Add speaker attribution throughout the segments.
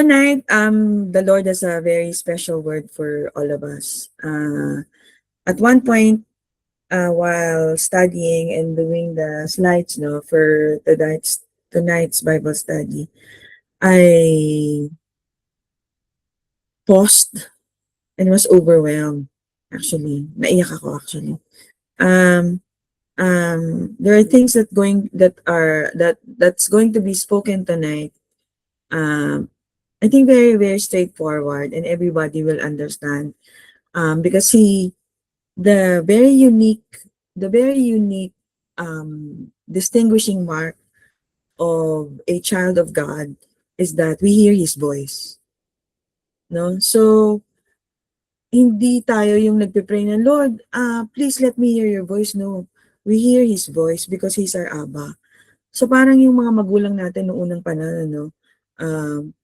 Speaker 1: Tonight, the Lord has a very special word for all of us. At one point, while studying and doing the slides, no, for tonight's Bible study, I paused and was overwhelmed. Actually, naiyak ako actually. Um, there are things that's going to be spoken tonight. Um, I think very straightforward, and everybody will understand. Because the very unique, the very unique distinguishing mark of a child of God is that we hear His voice. No? So, hindi tayo yung nagpe-pray na, Lord, please let me hear your voice. No. We hear His voice because He's our Abba. So, parang yung mga magulang natin noong unang panahon, no? Um,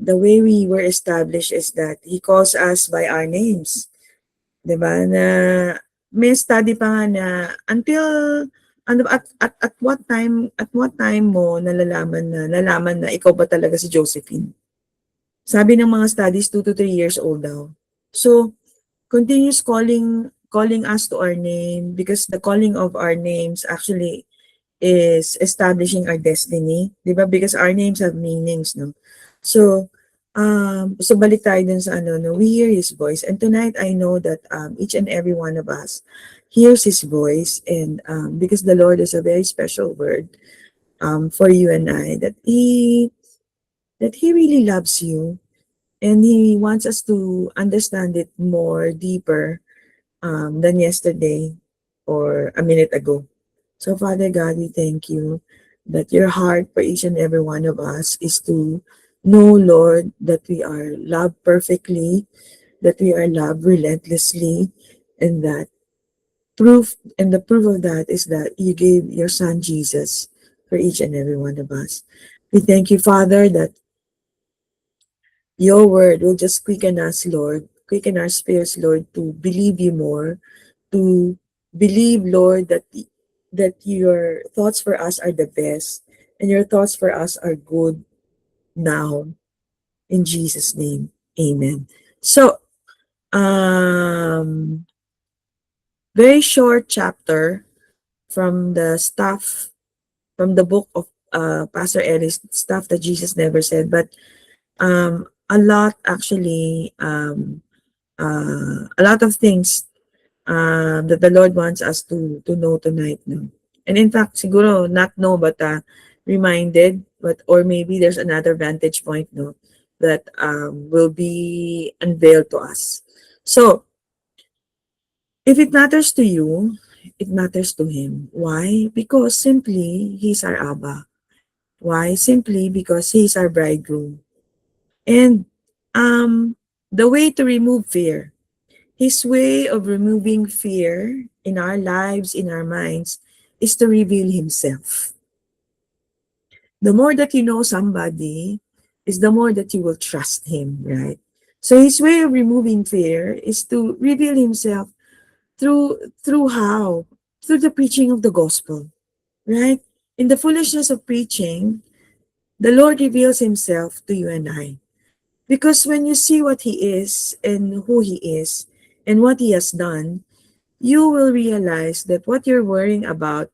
Speaker 1: the way we were established is that He calls us by our names. 'Di ba? Na may study pa nga na until ano at what time mo nalaman na ikaw ba talaga si Josephine? Sabi ng mga studies 2 to 3 years old daw. So, continuous calling us to our name because the calling of our names actually is establishing our destiny, 'di ba? Because our names have meanings, no? So, so balik tayo dun sa ano, no? We hear His voice. And tonight, I know that each and every one of us hears His voice. And because the Lord is a very special word for you and I, that He really loves you. And He wants us to understand it more deeper than yesterday or a minute ago. So, Father God, we thank you that your heart for each and every one of us is to know, Lord, that we are loved perfectly, that we are loved relentlessly, and the proof of that is that you gave your Son Jesus for each and every one of us. We thank you, Father, that your word will just quicken us, Lord, quicken our spirits, Lord, to believe you more, to believe, Lord, that your thoughts for us are the best and your thoughts for us are good now. In Jesus' name, amen. So, um, very short chapter from the stuff, from the book of Pastor Ellis, stuff that Jesus never said, but a lot actually, a lot of things that the Lord wants us to know tonight. No? And in fact, siguro not know, but reminded, but or maybe there's another vantage point, no, that will be unveiled to us. So, if it matters to you, it matters to Him. Why? Because simply He's our Abba. Why? Simply because He's our bridegroom. And the way to remove fear, His way of removing fear in our lives, in our minds, is to reveal Himself. The more that you know somebody, is the more that you will trust Him, right? So His way of removing fear is to reveal Himself through how? Through the preaching of the gospel, right? In the foolishness of preaching, the Lord reveals Himself to you and I. Because when you see what He is and who He is and what He has done, you will realize that what you're worrying about,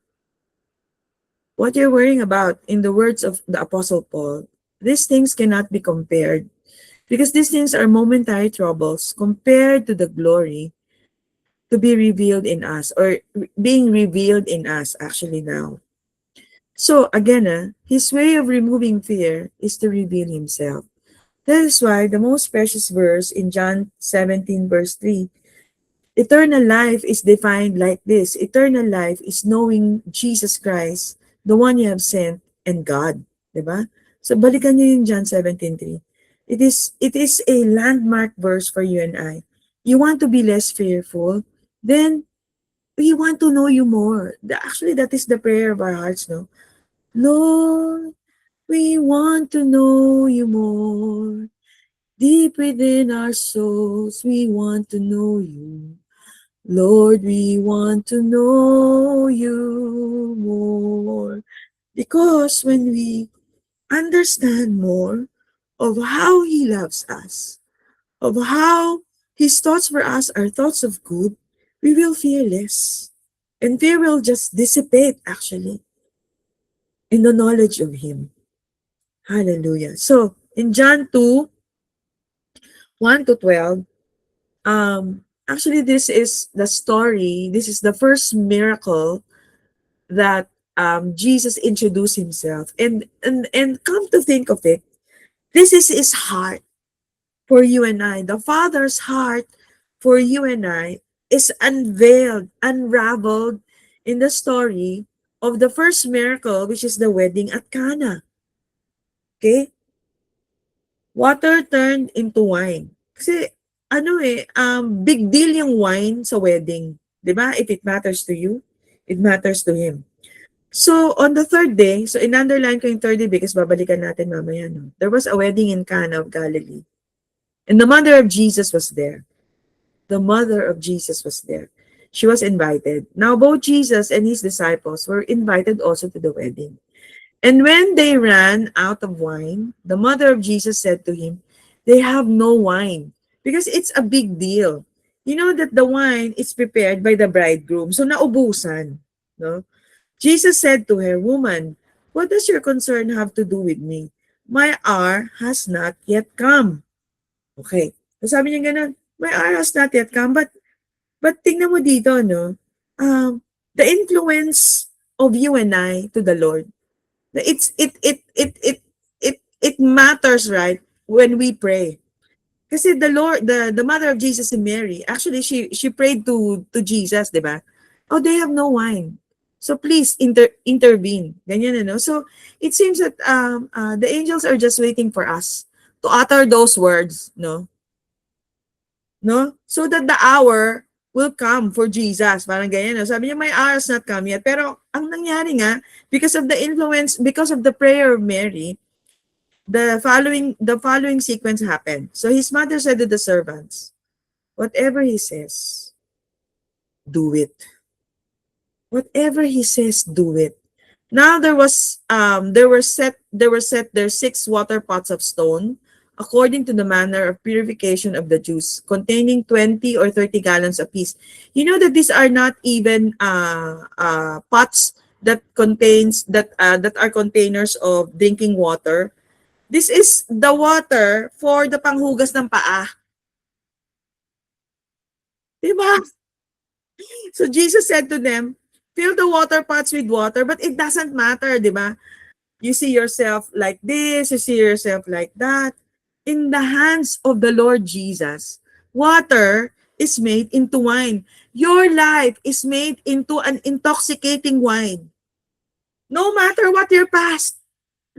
Speaker 1: in the words of the Apostle Paul, these things cannot be compared because these things are momentary troubles compared to the glory to be revealed in us or being revealed in us actually now. So again, His way of removing fear is to reveal Himself. That is why the most precious verse in John 17 verse 3, eternal life is defined like this. Eternal life is knowing Jesus Christ, the one you have sent, and God. Diba? So balikan niyo yung John 17:3. It is a landmark verse for you and I. You want to be less fearful, then we want to know you more. Actually, that is the prayer of our hearts, no? Lord, we want to know you more. Deep within our souls, we want to know you. Lord, we want to know you more. Because when we understand more, of how He loves us, of how His thoughts for us are thoughts of good, we will fear less. And fear will just dissipate, actually, in the knowledge of Him. Hallelujah. So, in John 2, 1 to 12, actually, this is the story, this is the first miracle that Jesus introduced Himself. And come to think of it, this is His heart for you and I. The Father's heart for you and I is unveiled, unraveled in the story of the first miracle, which is the wedding at Cana. Okay? Water turned into wine. Kasi, big deal yung wine sa wedding. 'Di ba? If it matters to you, it matters to Him. So, on the third day, so in-underline ko yung third day because babalikan natin mamaya, no? There was a wedding in Cana of Galilee. And the mother of Jesus was there. The mother of Jesus was there. She was invited. Now, both Jesus and his disciples were invited also to the wedding. And when they ran out of wine, the mother of Jesus said to him, "They have no wine." Because it's a big deal. You know that the wine is prepared by the bridegroom. So, naubusan. No? Jesus said to her, "Woman, what does your concern have to do with me? My hour has not yet come." Okay. So sabi niya ganun, "My hour has not yet come." But tingnan mo dito, no? The influence of you and I to the Lord. It matters, right? When we pray. Kasi the Lord, the mother of Jesus and Mary, actually she prayed to Jesus, 'di ba? Oh, they have no wine. So please intervene. Ganyan, ano? So it seems that the angels are just waiting for us to utter those words, no? No? So that the hour will come for Jesus. Parang ganyan. No? Sabi niya, my hour has not come yet. Pero ang nangyari nga, because of the influence, because of the prayer of Mary, the following sequence happened. So his mother said to the servants, "Whatever he says, do it. Whatever he says, do it." Now there were set there 6 water pots of stone, according to the manner of purification of the Jews, containing 20 or 30 gallons apiece. You know that these are not even pots that are containers of drinking water. This is the water for the panghugas ng paa. Diba? So Jesus said to them, "Fill the water pots with water," but it doesn't matter, diba? You see yourself like this, you see yourself like that. In the hands of the Lord Jesus, water is made into wine. Your life is made into an intoxicating wine. No matter what your past,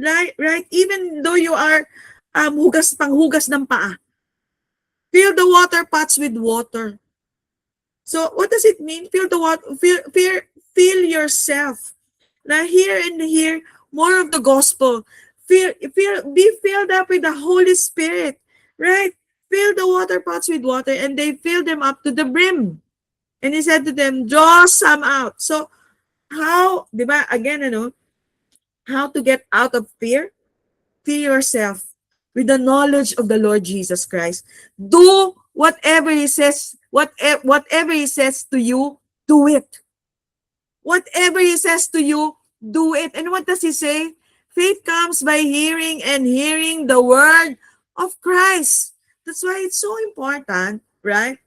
Speaker 1: right? Even though you are panghugas ng paa, fill the water pots with water. So what does it mean? Fill the water, fill yourself. Now here and here, more of the gospel. Be filled up with the Holy Spirit, right? Fill the water pots with water, and they filled them up to the brim. And he said to them, "Draw some out." So how, di ba, again, how to get out of fear? Fill yourself with the knowledge of the Lord Jesus Christ. Do whatever He says, whatever He says to you, do it. Whatever He says to you, do it. And what does He say? Faith comes by hearing, and hearing the word of Christ. That's why it's so important, right?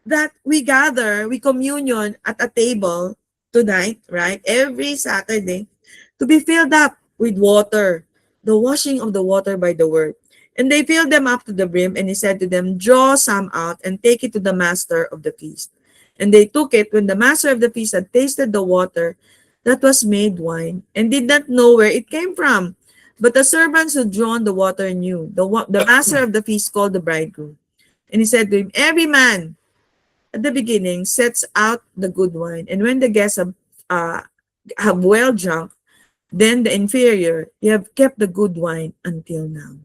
Speaker 1: That we gather, we communion at a table tonight, right? Every Saturday, to be filled up with water, the washing of the water by the word. And they filled them up to the brim, and he said to them, "Draw some out and take it to the master of the feast." And they took it when the master of the feast had tasted the water that was made wine, and did not know where it came from. But the servants who drawn the water knew. The master of the feast called the bridegroom. And he said to him, "Every man at the beginning sets out the good wine, and when the guests have well drunk, then the inferior, you have kept the good wine until now."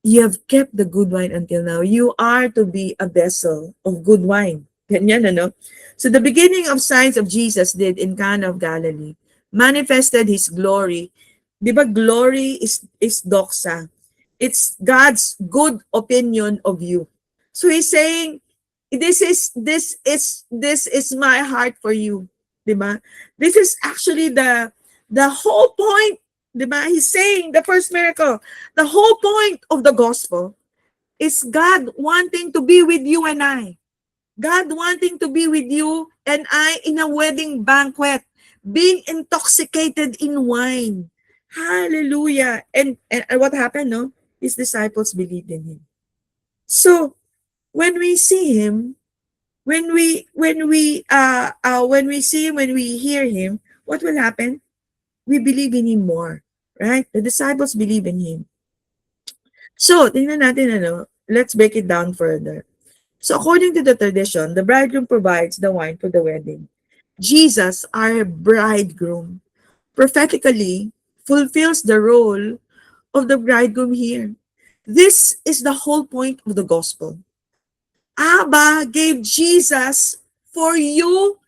Speaker 1: You have kept the good wine until now. You are to be a vessel of good wine. Ganyan, ano? So the beginning of signs of Jesus did in Cana of Galilee manifested His glory. Di ba glory is doxa? It's God's good opinion of you. So he's saying, this is my heart for you. 'Di ba? This is actually the whole point. 'Di ba? He's saying the first miracle, the whole point of the gospel is God wanting to be with you and I. God wanting to be with you and I in a wedding banquet, being intoxicated in wine. Hallelujah. And what happened, no? His disciples believed in him. So when we see him, when we see him, when we hear him, what will happen? We believe in him more. Right? The disciples believe in him. So, tingnan natin let's break it down further. So according to the tradition, the bridegroom provides the wine for the wedding. Jesus, our bridegroom, prophetically fulfills the role of the bridegroom here. This is the whole point of the gospel. Abba gave Jesus for you,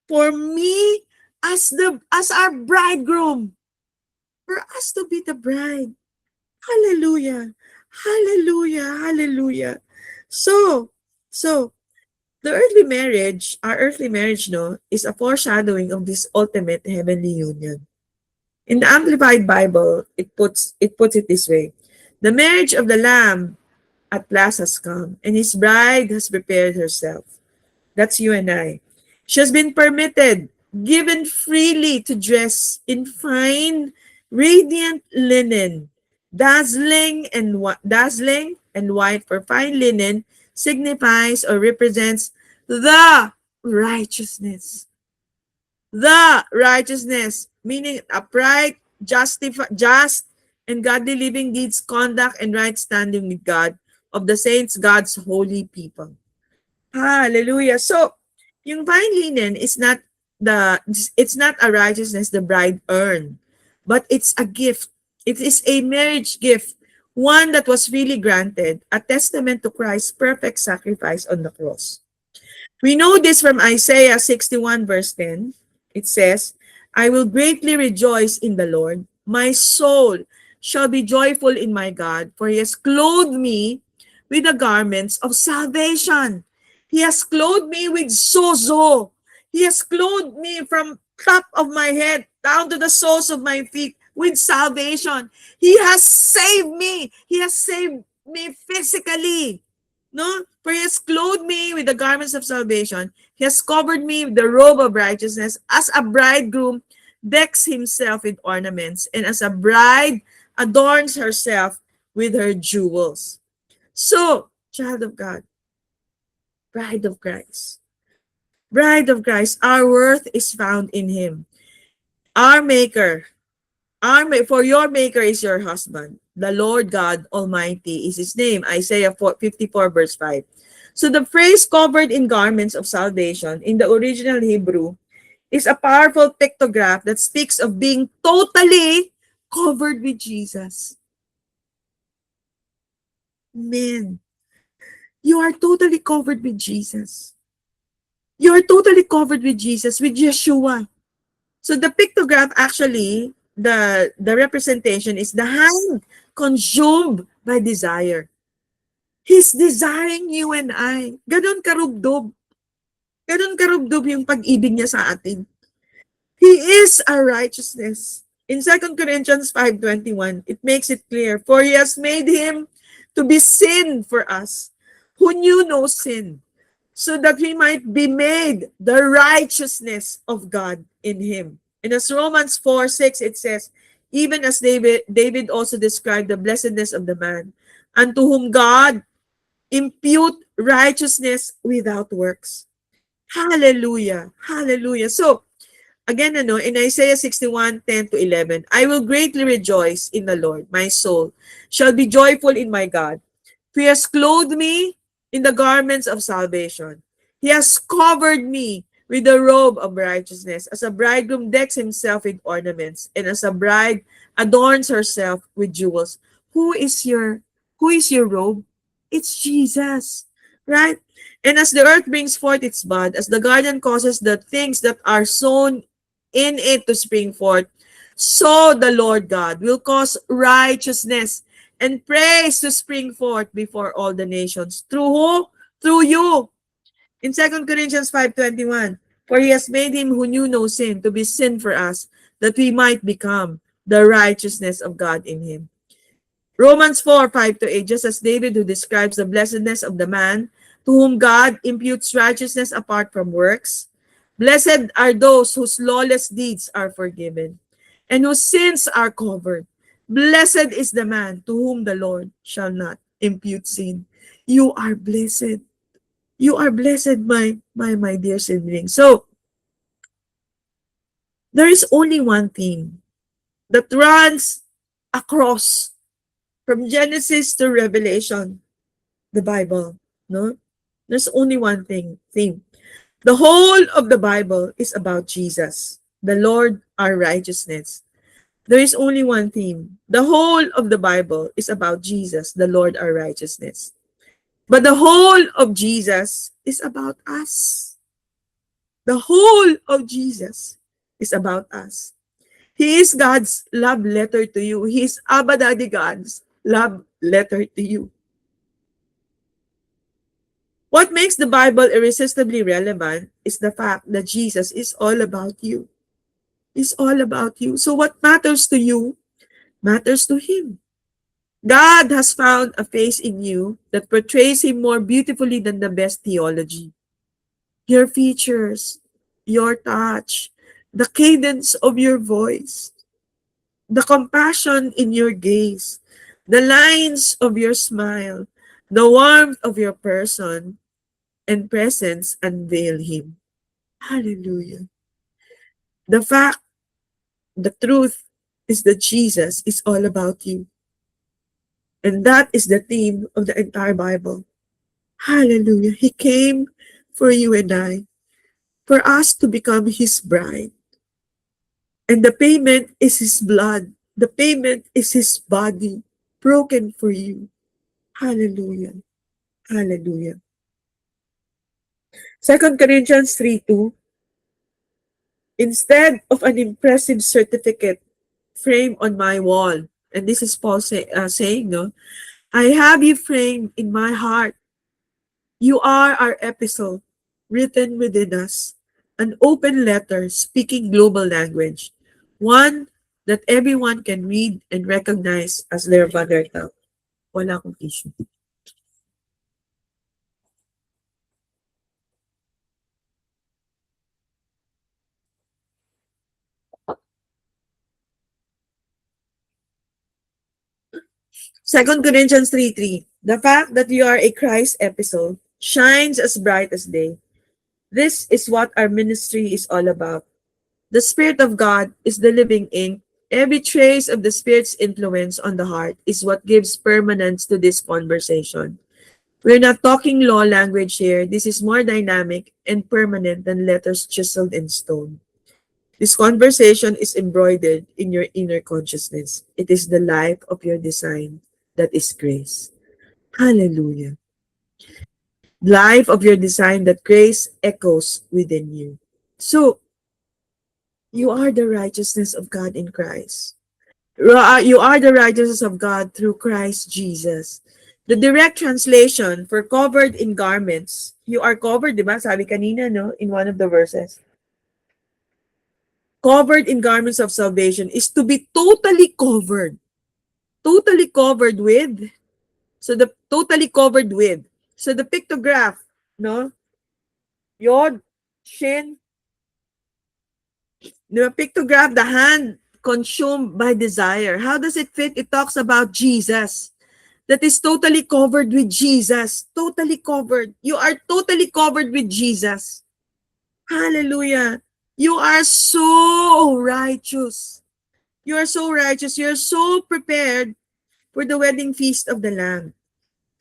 Speaker 1: for me, as our bridegroom, for us to be the bride. Hallelujah. Hallelujah. Hallelujah. So, so the earthly marriage, our earthly marriage, no, is a foreshadowing of this ultimate heavenly union. In the Amplified Bible, it puts it this way: the marriage of the Lamb at last has come, and his bride has prepared herself. That's you and I. She has been permitted, given freely to dress in fine, radiant linen, dazzling and white. For fine linen signifies or represents the righteousness. The righteousness, meaning upright, just, and godly living deeds, conduct, and right standing with God of the saints, God's holy people. Hallelujah. So, yung fine linen is it's not a righteousness the bride earned, but it's a gift. It is a marriage gift, one that was freely granted, a testament to Christ's perfect sacrifice on the cross. We know this from Isaiah 61 verse 10. It says, I will greatly rejoice in the Lord. My soul shall be joyful in my God, for he has clothed me with the garments of salvation. He has clothed me with sozo. He has clothed me from top of my head down to the soles of my feet with salvation. He has saved me. He has saved me physically. No? For he has clothed me with the garments of salvation. He has covered me with the robe of righteousness, as a bridegroom decks himself with ornaments, and as a bride adorns herself with her jewels. So, child of God, bride of Christ. Bride of Christ, our worth is found in him. Our maker, for your maker is your husband. The Lord God Almighty is his name. Isaiah 54 verse 5. So the phrase covered in garments of salvation in the original Hebrew is a powerful pictograph that speaks of being totally covered with Jesus. Man, you are totally covered with Jesus. You are totally covered with Jesus, with Yeshua. So the pictograph actually, the representation is the hand consumed by desire. He's desiring you and I. Ganon karubdob. Ganon karubdob yung pag-ibig niya sa atin. He is our righteousness. In 2 Corinthians 5:21, it makes it clear, for he has made him to be sin for us, who knew no sin, so that we might be made the righteousness of God in him. And as Romans 4:6, it says, even as David also described the blessedness of the man, unto whom God impute righteousness without works. Hallelujah. Hallelujah. So, again, in Isaiah 61:10-11, I will greatly rejoice in the Lord. My soul shall be joyful in my God. He has clothed me in the garments of salvation. He has covered me with the robe of righteousness, as a bridegroom decks himself with ornaments, and as a bride adorns herself with jewels. Who is your robe? It's Jesus, right? And as the earth brings forth its bud, as the garden causes the things that are sown in it to spring forth, so the Lord God will cause righteousness and praise to spring forth before all the nations. Through who? Through you. In 2 Corinthians 5:21, for he has made him who knew no sin to be sin for us, that we might become the righteousness of God in him. Romans 4:5-8, just as David, who describes the blessedness of the man to whom God imputes righteousness apart from works. Blessed are those whose lawless deeds are forgiven and whose sins are covered. Blessed is the man to whom the Lord shall not impute sin. You are blessed. You are blessed, my dear sibling. So, there is only one thing that runs across from Genesis to Revelation, the Bible. No? There's only one theme. The whole of the Bible is about Jesus, the Lord, our righteousness. There is only one theme. The whole of the Bible is about Jesus, the Lord, our righteousness. But the whole of Jesus is about us. The whole of Jesus is about us. He is God's love letter to you. He is Abba Daddy God's love letter to you. What makes the Bible irresistibly relevant is the fact that Jesus is all about you. He's all about you. So what matters to you matters to him. God has found a face in you that portrays him more beautifully than the best theology. Your features, your touch, the cadence of your voice, the compassion in your gaze, the lines of your smile, the warmth of your person and presence unveil him. Hallelujah. The fact, the truth is that Jesus is all about you. And that is the theme of the entire Bible. Hallelujah. He came for you and I, for us to become his bride. And the payment is his blood. The payment is his body broken for you. Hallelujah. Hallelujah. 2 Corinthians 3:2. Instead of an impressive certificate framed on my wall, and this is Paul saying, no, I have you framed in my heart. You are our epistle, written within us, an open letter speaking global language, one that everyone can read and recognize as their mother tongue. Wala akong tissue. Second Corinthians 3:3. The fact that you are a Christ epistle shines as bright as day. This is what our ministry is all about. The Spirit of God is the living ink. Every trace of the Spirit's influence on the heart is what gives permanence to this conversation. We're not talking law language here. This is more dynamic and permanent than letters chiseled in stone. This conversation is embroidered in your inner consciousness. It is the life of your design that is grace. Hallelujah. Life of your design that grace echoes within you. So, you are the righteousness of God in Christ. You are the righteousness of God through Christ Jesus. The direct translation for covered in garments, you are covered, di ba? Sabi kanina, no? In one of the verses. Covered in garments of salvation is to be totally covered. Totally covered with. So the totally covered with. So the pictograph, no? Yod, shin. The pictograph, the hand consumed by desire. How does it fit? It talks about Jesus. That is totally covered with Jesus. Totally covered. You are totally covered with Jesus. Hallelujah. You are so righteous. You are so righteous. You are so prepared for the wedding feast of the Lamb.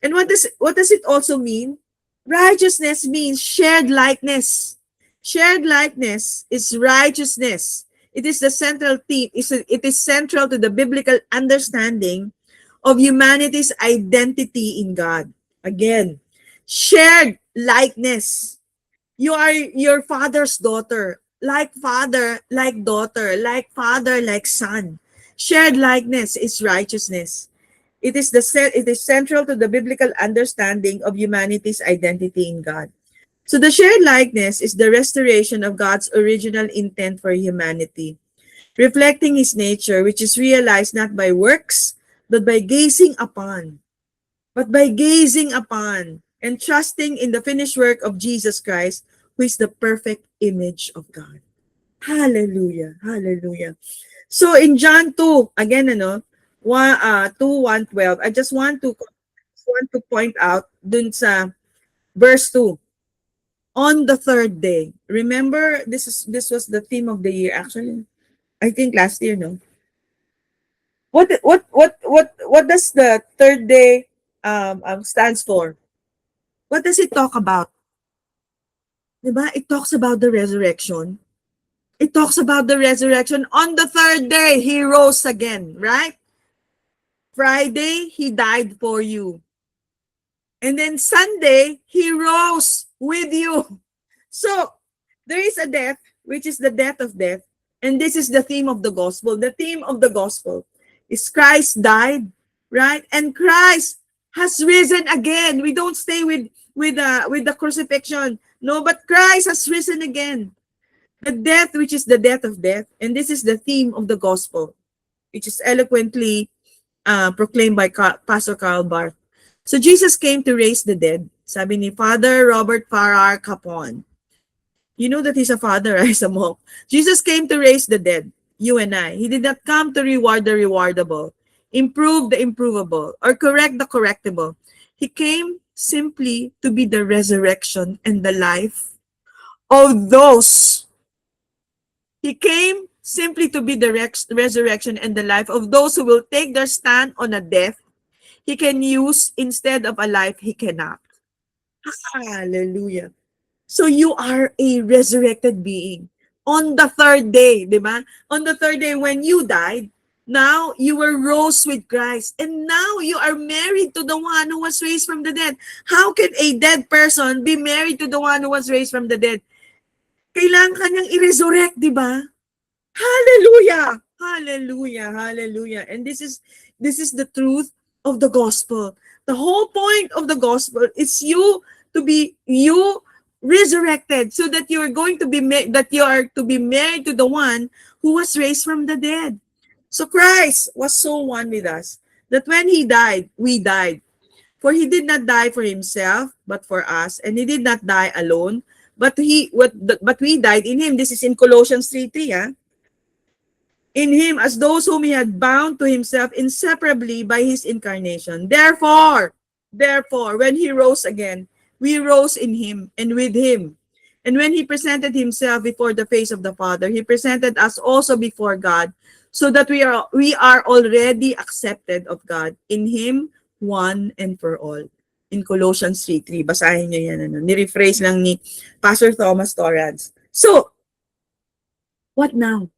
Speaker 1: And what does it also mean? Righteousness means shared likeness. Shared likeness is righteousness. It is the central theme. It is central to the biblical understanding of humanity's identity in God. Again, shared likeness. You are your father's daughter. Like father, like daughter, like father, like son. Shared likeness is righteousness. It is central to the biblical understanding of humanity's identity in God. So the shared likeness is the restoration of God's original intent for humanity, reflecting his nature, which is realized not by works, but by gazing upon, and trusting in the finished work of Jesus Christ, who is the perfect image of God. Hallelujah. Hallelujah. So in John 2, again, 2, 1:12, I just want to point out dun sa verse 2. On the third day. Remember, this was the theme of the year actually. I think last year, no? What does the third day stands for? What does it talk about? Diba? It talks about the resurrection. It talks about the resurrection. On the third day, he rose again, right? Friday, he died for you. And then Sunday, he rose with you. So, there is a death, which is the death of death. And this is the theme of the gospel. The theme of the gospel is Christ died, right? And Christ has risen again. We don't stay with the crucifixion. No, but Christ has risen again. The death, which is the death of death. And this is the theme of the gospel, which is eloquently proclaimed by Pastor Karl Barth. So Jesus came to raise the dead. Sabi ni Father Robert Farrar Capon. You know that he's a father, right? He's a monk. Jesus came to raise the dead, you and I. He did not come to reward the rewardable, improve the improvable, or correct the correctable. He came simply to be the resurrection and the life of those. He came simply to be the resurrection and the life of those who will take their stand on a death he can use instead of a life he cannot. Hallelujah. So you are a resurrected being. On the third day, di ba? On the third day when you died, now you were rose with Christ. And now you are married to the one who was raised from the dead. How can a dead person be married to the one who was raised from the dead? Kailangan kanyang i-resurrect, di ba? Hallelujah! Hallelujah! Hallelujah! And this is the truth of the gospel. The whole point of the gospel is you resurrected so that you are going to be that you are to be married to the one who was raised from the dead. So Christ was so one with us that when he died, we died. For he did not die for himself, but for us, and he did not die alone, but we died in him. This is in Colossians 3:3, in him as those whom he had bound to himself inseparably by his incarnation. Therefore, when he rose again, we rose in him and with him. And when he presented himself before the face of the Father, he presented us also before God, so that we are already accepted of God in him one and for all. In Colossians 3:3, basahin niyo yan. Ni-rephrase lang ni Pastor Thomas Torrance. So, what now?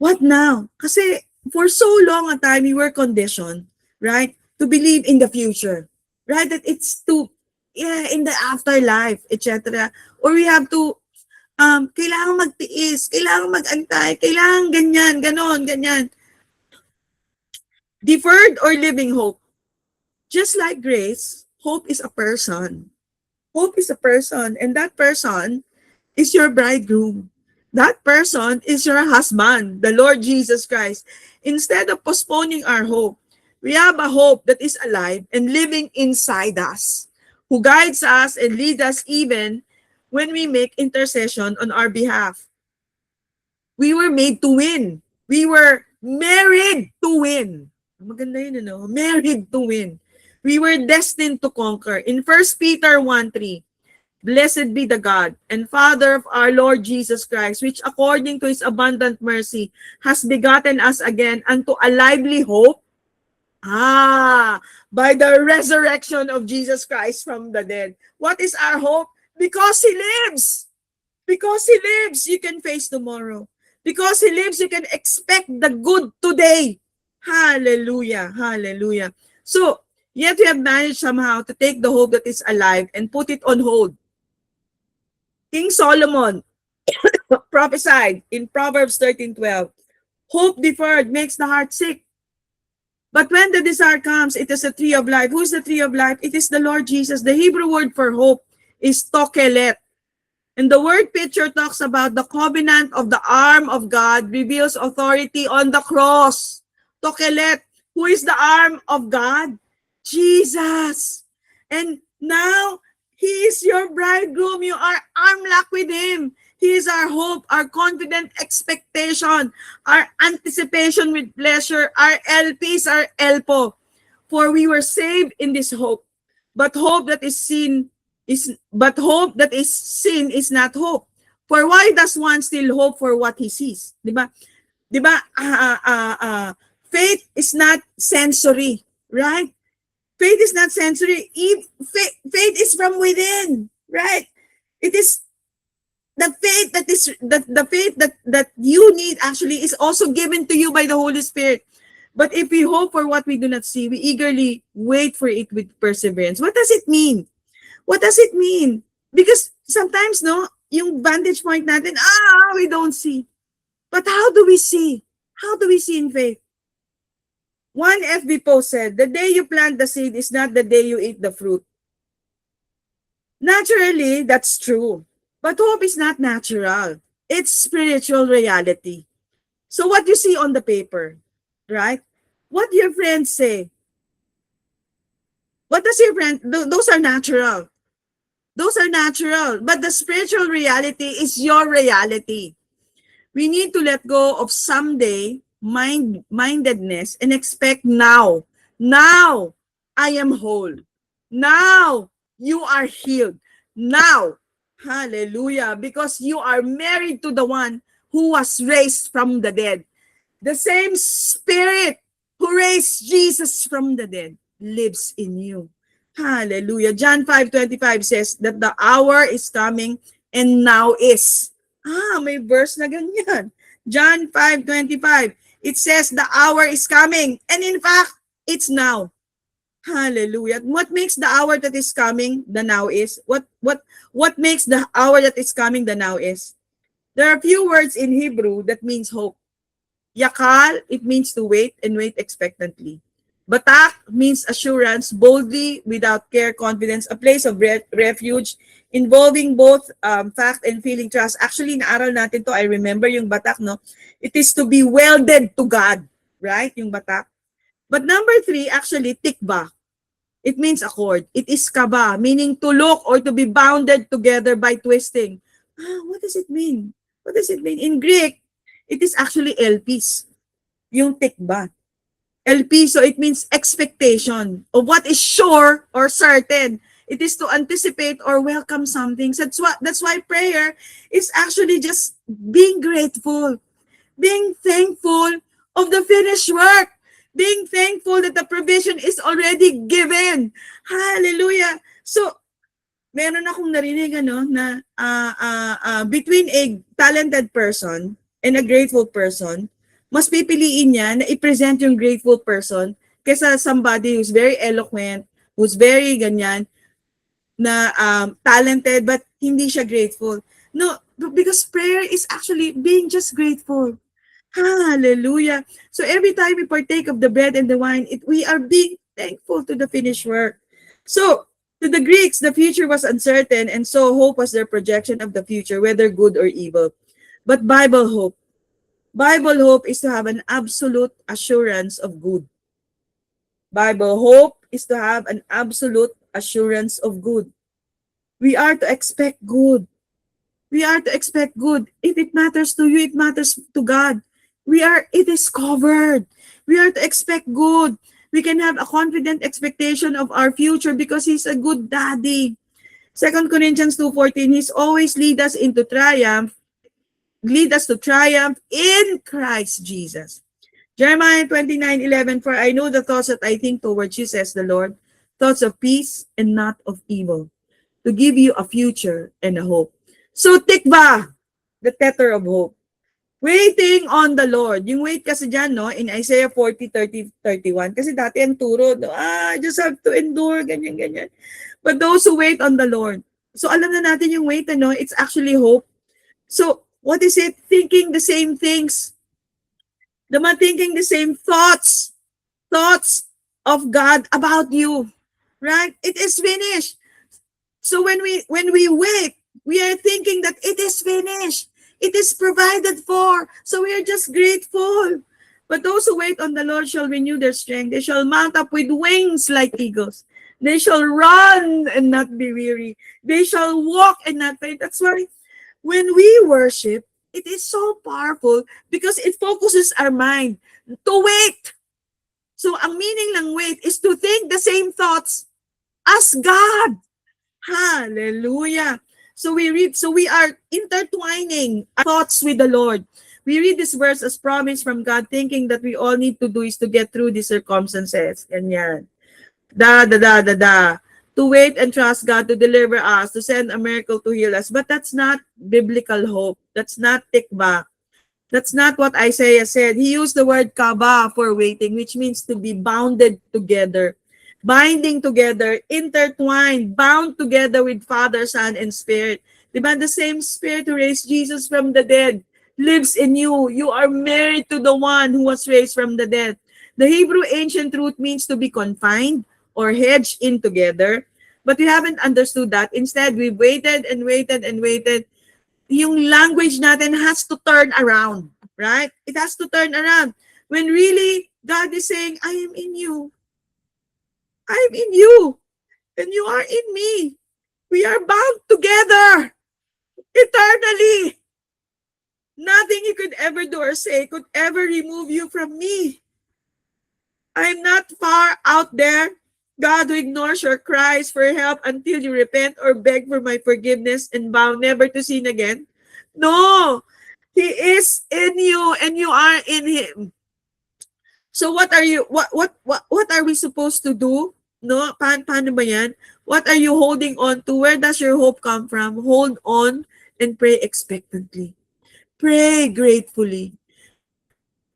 Speaker 1: What now? Kasi for so long a time, we were conditioned, right, to believe in the future, right? That it's in the afterlife, etc. Or we have to, kailangan magtiis, kailangan mag-antay, kailangan ganyan, ganon, ganyan. Deferred or living hope. Just like grace, hope is a person. Hope is a person, and that person is your bridegroom. That person is your husband, the Lord Jesus Christ. Instead of postponing our hope, we have a hope that is alive and living inside us, who guides us and leads us even when we make intercession on our behalf. We were made to win. We were married to win. Maganda yun, Married to win. We were destined to conquer. In 1 Peter 1:3, blessed be the God and Father of our Lord Jesus Christ, which according to his abundant mercy has begotten us again unto a lively hope. By the resurrection of Jesus Christ from the dead. What is our hope? Because he lives. Because he lives, you can face tomorrow. Because he lives, you can expect the good today. Hallelujah. Hallelujah. So, yet we have managed somehow to take the hope that is alive and put it on hold. King Solomon prophesied in Proverbs 13:12, hope deferred makes the heart sick. But when the desire comes, it is the tree of life. Who is the tree of life? It is the Lord Jesus. The Hebrew word for hope is tokelet. And the word picture talks about the covenant of the arm of God, reveals authority on the cross. Tokelet. Who is the arm of God? Jesus. And now, He is your bridegroom. You are arm locked with Him. He is our hope, our confident expectation, our anticipation with pleasure, our LPs, our elpo. For we were saved in this hope. But hope that is seen hope that is seen is not hope. For why does one still hope for what he sees? Di ba? Di ba? Faith is not sensory, right? Faith is not sensory. Faith is from within, right? It is the faith that is the faith that you need actually is also given to you by the Holy Spirit. But if we hope for what we do not see, we eagerly wait for it with perseverance. What does it mean? What does it mean? Because sometimes, no, yung vantage point natin, we don't see. But how do we see? How do we see in faith? One FB post said, the day you plant the seed is not the day you eat the fruit. Naturally, that's true. But hope is not natural. It's spiritual reality. So what you see on the paper, right? What your friends say. What does your friend, those are natural. Those are natural. But the spiritual reality is your reality. We need to let go of someday mindedness and expect now. Now, I am whole. Now, you are healed. Now, hallelujah, because you are married to the one who was raised from the dead. The same Spirit who raised Jesus from the dead lives in you. Hallelujah. John 5:25 says that the hour is coming and now is. May verse na ganyan. John 5:25. It says the hour is coming and in fact, it's now. Hallelujah. What makes the hour that is coming the now is? What makes the hour that is coming the now is? There are a few words in Hebrew that means hope. Yakal, it means to wait and wait expectantly. Batak means assurance, boldly, without care, confidence, a place of refuge, involving both fact and feeling trust. Actually, naaral natin to, I remember yung batak, no? It is to be welded to God, right? Yung batak. But number 3, actually, tikba. It means accord. It is kaba, meaning to look or to be bounded together by twisting. What does it mean? What does it mean? In Greek, it is actually elpis, yung tikba. LP, so it means expectation of what is sure or certain. It is to anticipate or welcome something. So that's why prayer is actually just being grateful, being thankful of the finished work, being thankful that the provision is already given. Hallelujah. So, meron akong narinig na between a talented person and a grateful person, mas pipiliin niya na i-present yung grateful person kaysa somebody who's very eloquent, who's very ganyan, na talented but hindi siya grateful. No, because prayer is actually being just grateful. Hallelujah. So every time we partake of the bread and the wine, we are being thankful to the finished work. So, to the Greeks, the future was uncertain, and so hope was their projection of the future, whether good or evil. But Bible hope is to have an absolute assurance of good. Bible hope is to have an absolute assurance of good. We are to expect good. We are to expect good. If it matters to you, it matters to God. It is covered. We are to expect good. We can have a confident expectation of our future because He's a good daddy. 2 Corinthians 2:14, He's always lead us to triumph in Christ Jesus. Jeremiah 29:11, for I know the thoughts that I think towards you, says the Lord, thoughts of peace and not of evil, to give you a future and a hope. So tikva, the tether of hope. Waiting on the Lord. Yung wait kasi dyan, no, in Isaiah 40:30-31, kasi dati ang turo, no, just have to endure, ganyan. But those who wait on the Lord. So alam na natin yung wait, it's actually hope. So, what is it? Thinking the same things. Thinking the same thoughts. thoughts of God about you, right? It is finished. So when we wake, we are thinking that it is finished. It is provided for. So we are just grateful. But those who wait on the Lord shall renew their strength. They shall mount up with wings like eagles. They shall run and not be weary. They shall walk and not faint. That's why when we worship, it is so powerful because it focuses our mind to wait. So ang meaning ng wait is to think the same thoughts as God. Hallelujah. So we are intertwining our thoughts with the Lord. We read this verse as promise from God, thinking that we all need to do is to get through these circumstances. Ganyan. Da. To wait and trust God to deliver us, to send a miracle to heal us. But that's not biblical hope. That's not tikva. That's not what Isaiah said. He used the word kaba for waiting, which means to be bounded together, binding together, intertwined, bound together with Father, Son, and Spirit. Diba? The same Spirit who raised Jesus from the dead lives in you. You are married to the one who was raised from the dead. The Hebrew ancient root means to be confined or hedged in together. But we haven't understood that. Instead, we waited and waited and waited. Yung language natin has to turn around, right? It has to turn around. When really, God is saying, I am in you. I am in you. And you are in me. We are bound together eternally. Nothing you could ever do or say could ever remove you from me. I'm not far out there, God, who ignores your cries for help until you repent or beg for my forgiveness and vow never to sin again. No, He is in you and you are in Him. So what are you what are we supposed to do? No, paano ba yan? What are you holding on to? Where does your hope come from? Hold on and pray expectantly. Pray gratefully.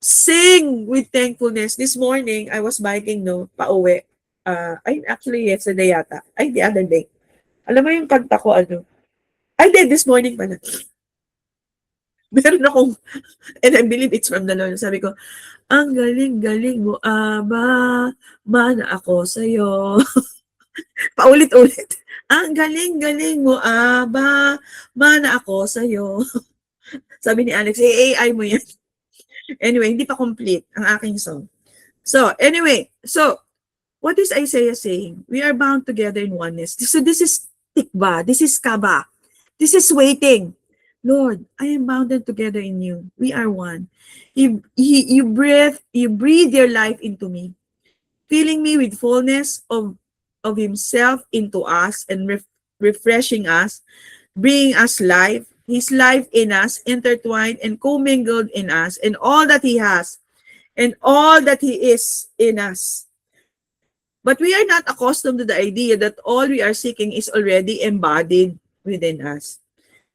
Speaker 1: Sing with thankfulness. This morning, I was biking, no, pauwi. Actually, yesterday yata. The other day. Alam mo yung kanta ko, ano? This morning pala. Meron akong, and I believe it's from the Lord. Sabi ko, ang galing-galing mo, Aba, mana ako sa'yo. Paulit-ulit. Ang galing-galing mo, Aba, mana ako sa'yo. Sabi ni Alex, AI mo yan. Anyway, hindi pa complete ang aking song. So, anyway, what is Isaiah saying? We are bound together in oneness. So this is tikba, this is kaba, this is waiting. Lord, I am bounded together in you. We are one. You breathe your life into me, filling me with fullness of Himself into us and refreshing us, bringing us life, His life in us, intertwined and commingled in us, and all that He has, and all that He is in us. But we are not accustomed to the idea that all we are seeking is already embodied within us.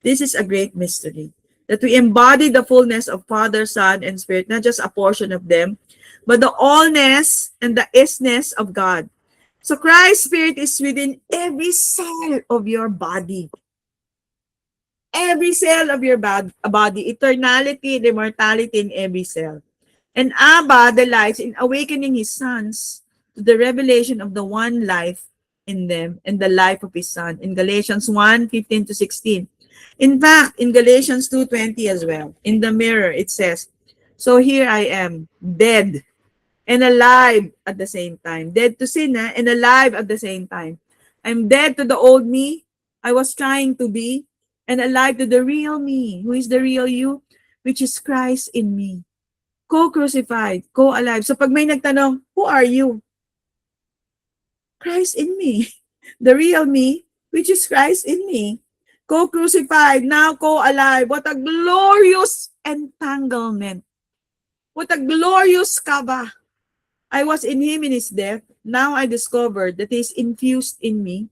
Speaker 1: This is a great mystery, that we embody the fullness of Father, Son, and Spirit, not just a portion of them, but the allness and the isness of God. So Christ's Spirit is within every cell of your body. Every cell of your body, eternality and immortality in every cell. And Abba delights in awakening His sons to the revelation of the one life in them and the life of His Son in Galatians 1:15-16. In fact, in Galatians 2:20 as well, in the mirror, it says, so here I am, dead and alive at the same time. Dead to sin and alive at the same time. I'm dead to the old me I was trying to be, and alive to the real me. Who is the real you? Which is Christ in me. Co-crucified, co-alive. So pag may nagtanong, who are you? Christ in me. The real me, which is Christ in me. Co-crucified, now co-alive. What a glorious entanglement. What a glorious kaba. I was in Him in His death. Now I discovered that He is infused in me,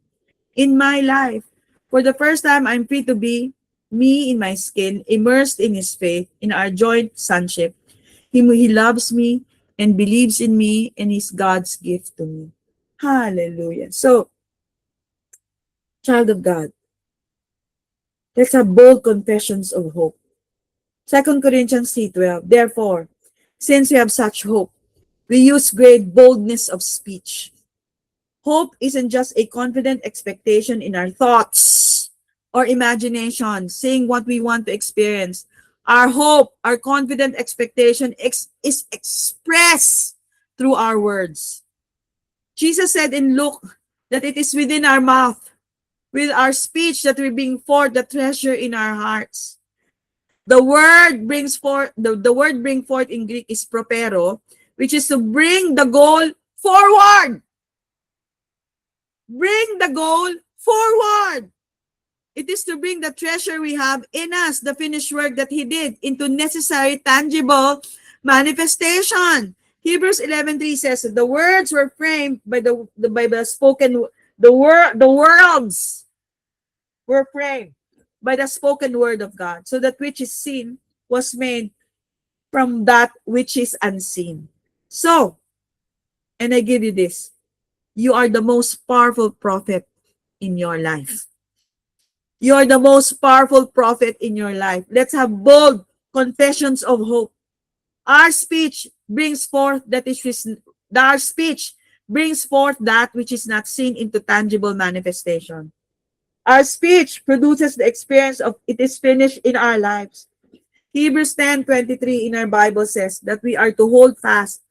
Speaker 1: in my life. For the first time, I'm free to be me in my skin, immersed in His faith, in our joint sonship. He loves me and believes in me and is God's gift to me. Hallelujah. So, child of God, let's have bold confessions of hope. 2 Corinthians 3:12. Therefore, since we have such hope, We use great boldness of speech. Hope isn't just a confident expectation in our thoughts or imagination, saying what we want to experience. Our hope, our confident expectation is expressed through our words. Jesus said in Luke that it is within our mouth, with our speech, that we bring forth the treasure in our hearts. The word bring forth in Greek is propero, which is to bring the goal forward. Bring the goal forward. It is to bring the treasure we have in us, the finished work that He did, into necessary, tangible manifestation. Hebrews 11:3 says the words were framed by the spoken, the worlds were framed by the spoken word of God. So that which is seen was made from that which is unseen. So, and I give you this, you are the most powerful prophet in your life. You are the most powerful prophet in your life. Let's have bold confessions of hope. Our speech brings forth our speech brings forth that which is not seen into tangible manifestation. Our speech produces the experience of it is finished in our lives. Hebrews 10:23 in our Bible says that we are to hold fast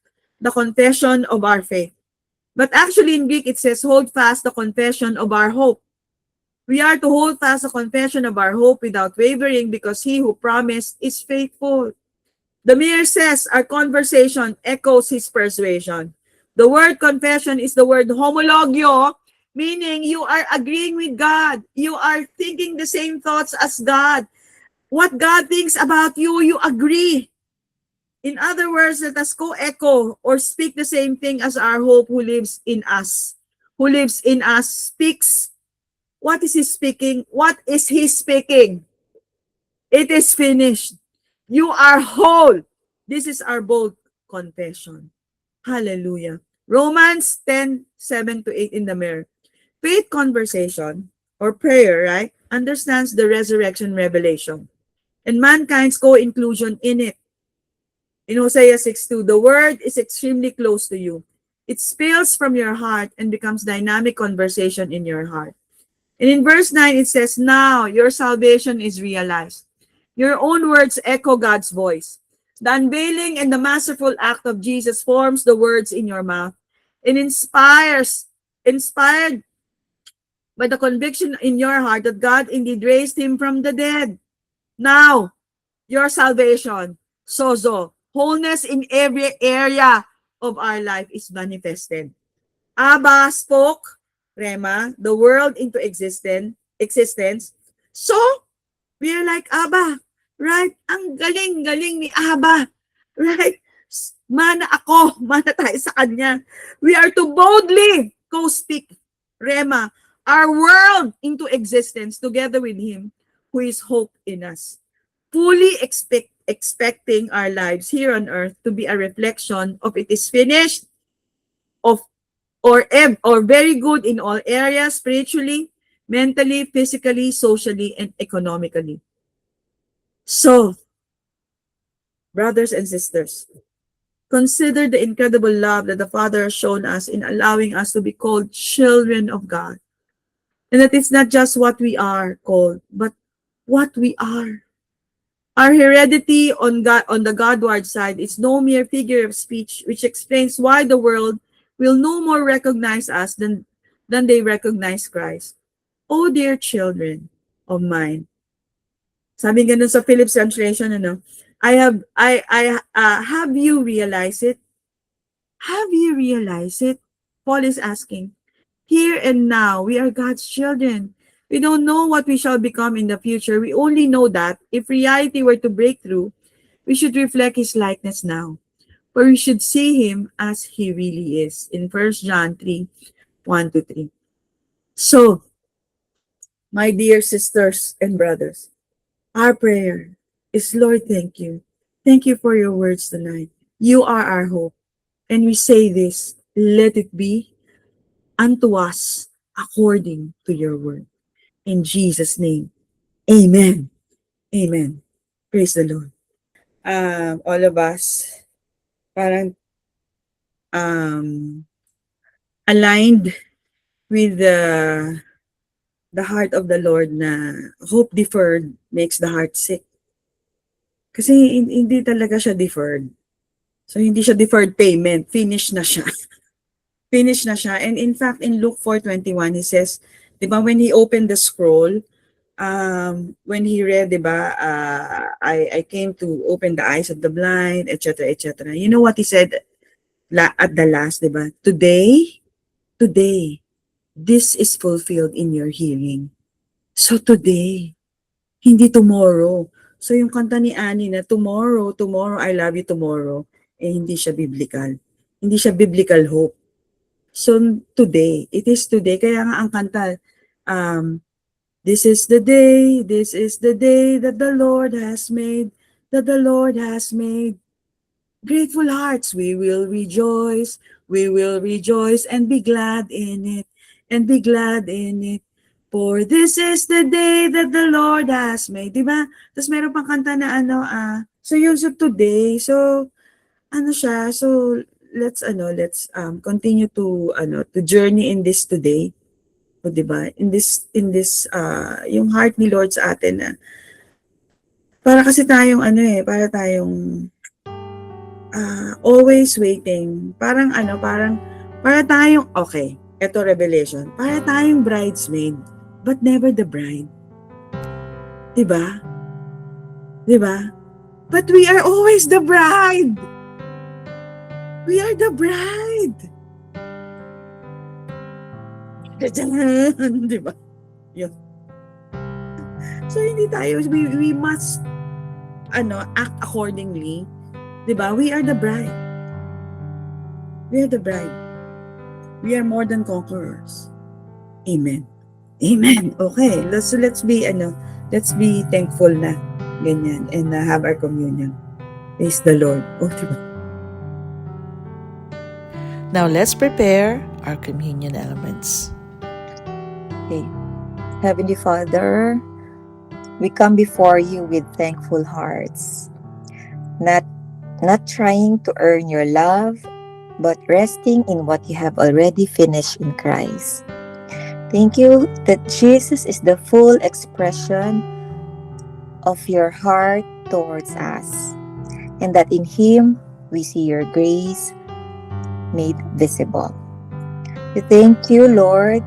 Speaker 1: the confession of our faith. But actually in Greek it says hold fast the confession of our hope. We are to hold fast the confession of our hope without wavering because he who promised is faithful. The mirror says our conversation echoes his persuasion. The word confession is the word homologio, meaning you are agreeing with God. You are thinking the same thoughts as God. What God thinks about you, you agree. In other words, let us co-echo or speak the same thing as our hope who lives in us. Who lives in us speaks. What is he speaking? What is he speaking? It is finished. You are whole. This is our bold confession. Hallelujah. Romans 10:7-8 in the mirror. Faith conversation or prayer, right, understands the resurrection revelation and mankind's co-inclusion in it. In Hosea 6:2, the word is extremely close to you. It spills from your heart and becomes dynamic conversation in your heart. And in verse 9, it says, now your salvation is realized. Your own words echo God's voice. The unveiling and the masterful act of Jesus forms the words in your mouth and inspired by the conviction in your heart that God indeed raised him from the dead. Now, your salvation, sozo, wholeness in every area of our life is manifested. Abba spoke, Rema, the world into existence. So, we are like Abba, right? Ang galing-galing ni Abba, right? Mana ako, mana tayo sa kanya. We are to boldly co-speak, Rema, our world into existence together with him who is hope in us. Fully expecting our lives here on earth to be a reflection of it is finished, of or very good in all areas, spiritually, mentally, physically, socially, and economically. So, brothers and sisters, consider the incredible love that the Father has shown us in allowing us to be called children of God. And that it's not just what we are called, but what we are. Our heredity on the Godward side is no mere figure of speech, which explains why the world will no more recognize us than they recognize Christ. Oh, dear children of mine. Sabi ganun sa Phillips translation, ano? Have you realized it? Have you realized it? Paul is asking. Here and now, we are God's children. We don't know what we shall become in the future. We only know that if reality were to break through, we should reflect his likeness now. For we should see him as he really is. In 1 John 3:1-3. So, my dear sisters and brothers, our prayer is, Lord, thank you. Thank you for your words tonight. You are our hope. And we say this, let it be unto us according to your word. In Jesus' name, amen. Amen. Praise the Lord. All of us, parang aligned with the heart of the Lord na hope deferred makes the heart sick. Kasi hindi talaga siya deferred. So, hindi siya deferred payment. Finish na siya. Finish na siya. And in fact, in Luke 4:21, he says, di ba, when he opened the scroll, when he read, di ba, I came to open the eyes of the blind, etc., etc. You know what he said at the last, di ba? Today, this is fulfilled in your hearing. So today, hindi tomorrow. So yung kanta ni Annie na tomorrow, I love you tomorrow, hindi siya biblical. Hindi siya biblical hope. So today, it is today. Kaya nga ang kanta, this is the day that the Lord has made, Grateful hearts, we will rejoice and be glad in it, For this is the day that the Lord has made. Diba? Tapos meron pang kanta na so yun, so today, so siya, so let's continue to journey in this today. O diba? In this yung heart ni Lord sa atin na para kasi tayong para tayong always waiting. Parang para tayong, okay, ito revelation, para tayong bridesmaid, but never the bride. Diba? Diba? But we are always the bride. We are the bride. Diba? Yun. So, hindi tayo, we must, act accordingly. Diba? We are the bride. We are the bride. We are more than conquerors. Amen. Amen. Okay. Let's be thankful na ganyan and have our communion. Praise the Lord. Oh, diba?
Speaker 2: Now let's prepare our communion elements.
Speaker 3: Okay. Heavenly Father, we come before you with thankful hearts, not trying to earn your love, but resting in what you have already finished in Christ. Thank you that Jesus is the full expression of your heart towards us, and that in Him we see your grace made visible. We thank you, Lord,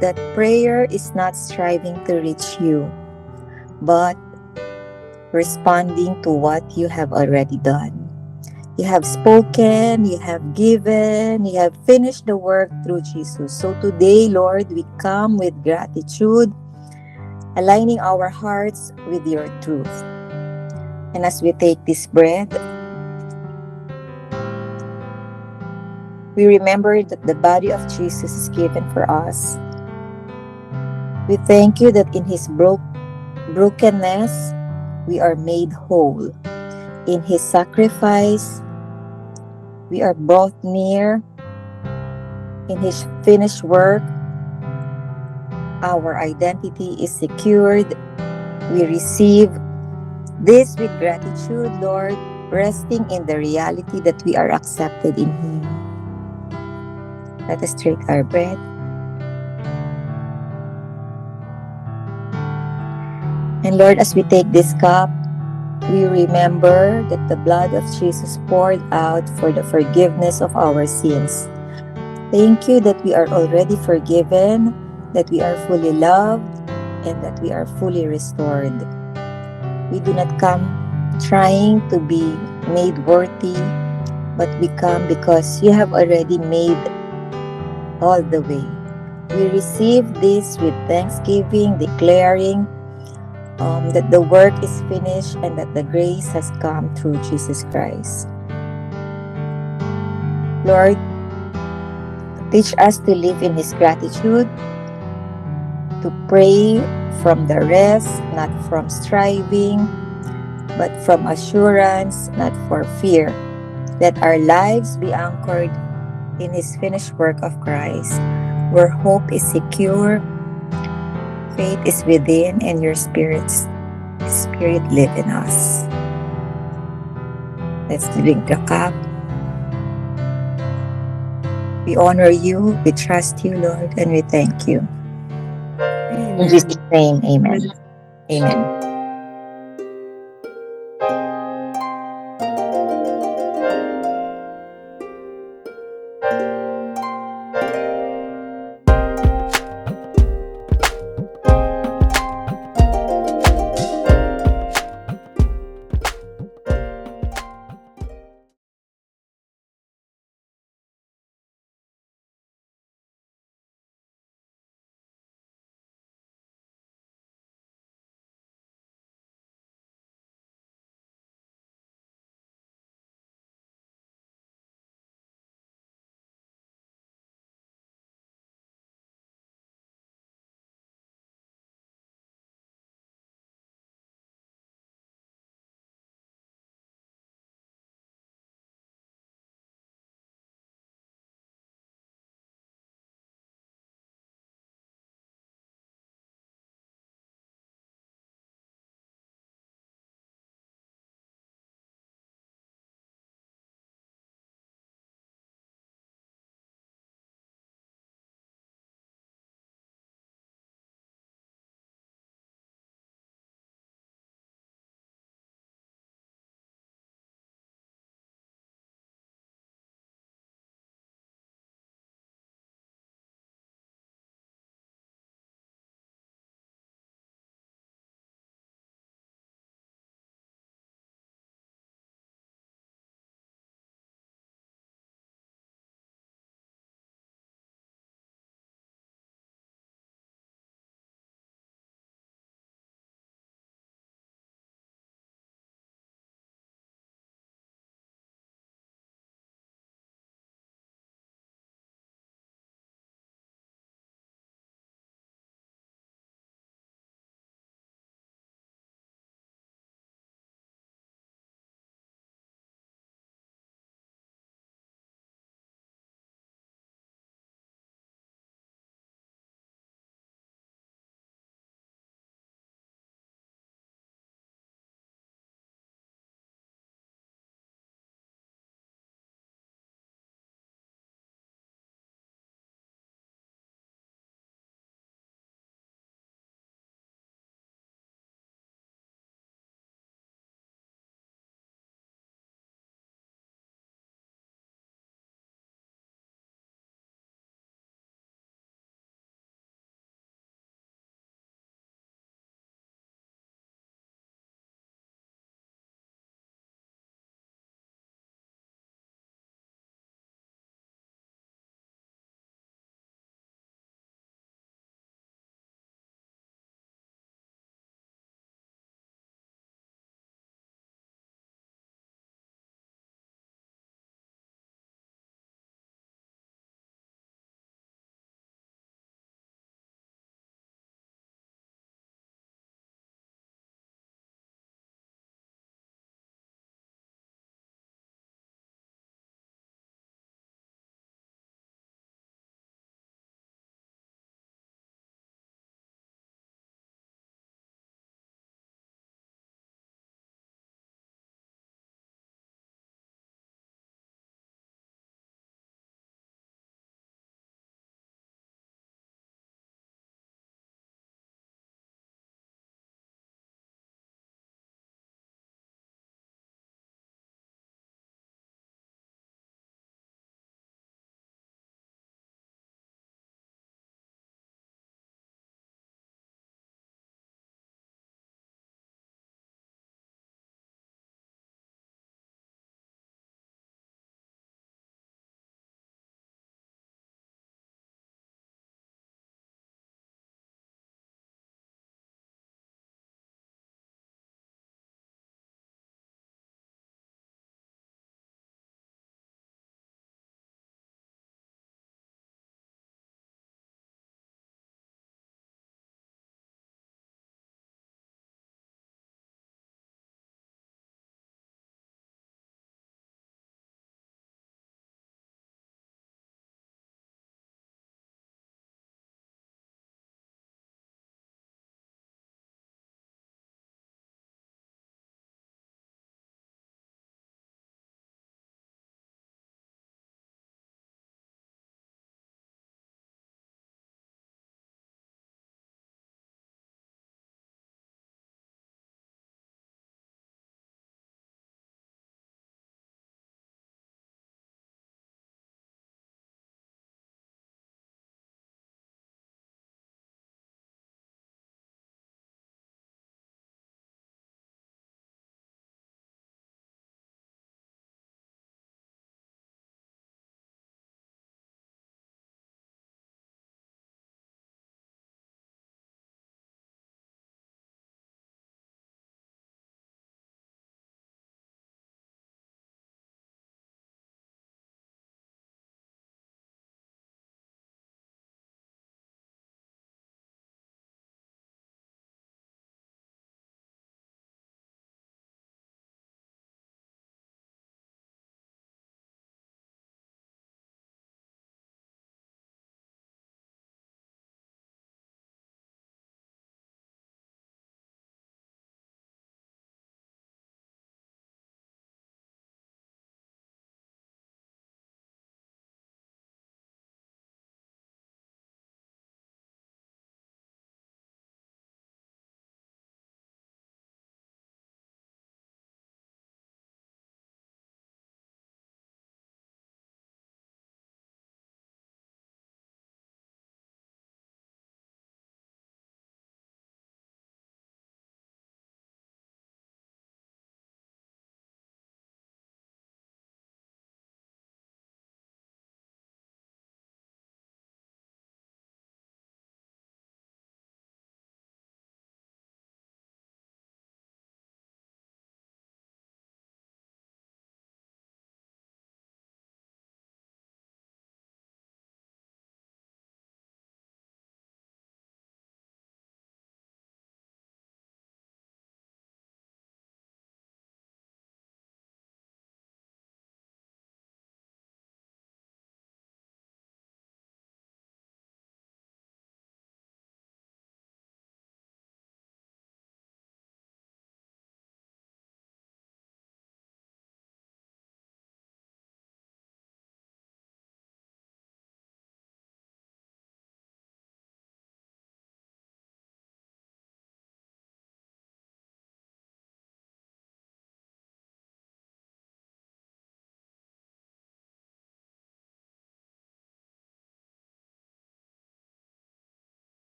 Speaker 3: that prayer is not striving to reach you, but responding to what you have already done. You have spoken, you have given, you have finished the work through Jesus. So today, Lord, we come with gratitude, aligning our hearts with your truth. And as we take this bread, we remember that the body of Jesus is given for us. We thank you that in His brokenness, we are made whole. In His sacrifice, we are brought near. In His finished work, our identity is secured. We receive this with gratitude, Lord, resting in the reality that we are accepted in Him. Let us take our bread. And Lord, as we take this cup, we remember that the blood of Jesus poured out for the forgiveness of our sins. Thank you that we are already forgiven, that we are fully loved, and that we are fully restored. We do not come trying to be made worthy, but we come because you have already made all the way. We receive this with thanksgiving, declaring that the work is finished and that the grace has come through Jesus Christ. Lord, teach us to live in His gratitude, to pray from the rest, not from striving, but from assurance, not for fear. Let our lives be anchored in His finished work of Christ, where hope is secure, faith is within, and your Spirit live in us. Let's drink the cup. We honor you, we trust you, Lord, and we thank you. In
Speaker 1: Amen.
Speaker 3: Jesus' name, amen. Amen.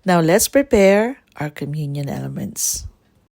Speaker 2: Now let's prepare our communion elements.